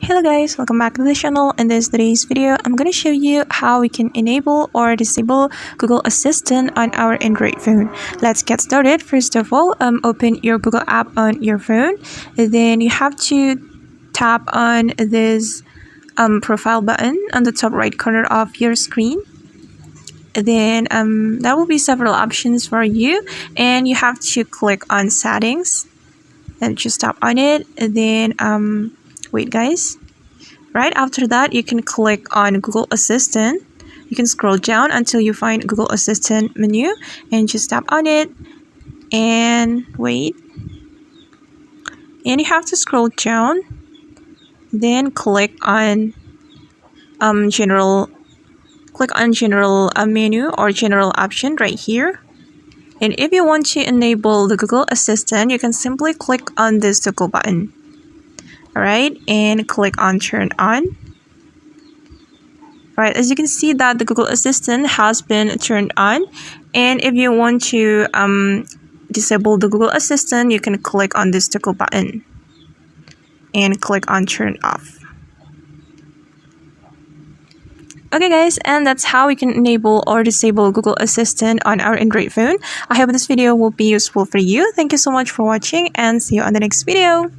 Hello guys, welcome back to the channel. In today's video, I'm going to show you how we can enable or disable Google Assistant on our Android phone. Let's get started. First of all, open your Google app on your phone. Then you have to tap on this profile button on the top right corner of your screen. Then there will be several options for you, and you have to click on settings and just tap on it. And then wait guys, right after that you can click on Google Assistant. You can scroll down until you find Google Assistant menu and just tap on it and wait, and you have to scroll down, then click on general menu or general option right here. And if you want to enable the Google Assistant, you can simply click on this toggle button. Alright, and click on turn on. Alright, as you can see that the Google Assistant has been turned on. And if you want to disable the Google Assistant, you can click on this toggle button and click on turn off. Okay guys, and that's how we can enable or disable Google Assistant on our Android phone. I hope this video will be useful for you. Thank you so much for watching and see you on the next video.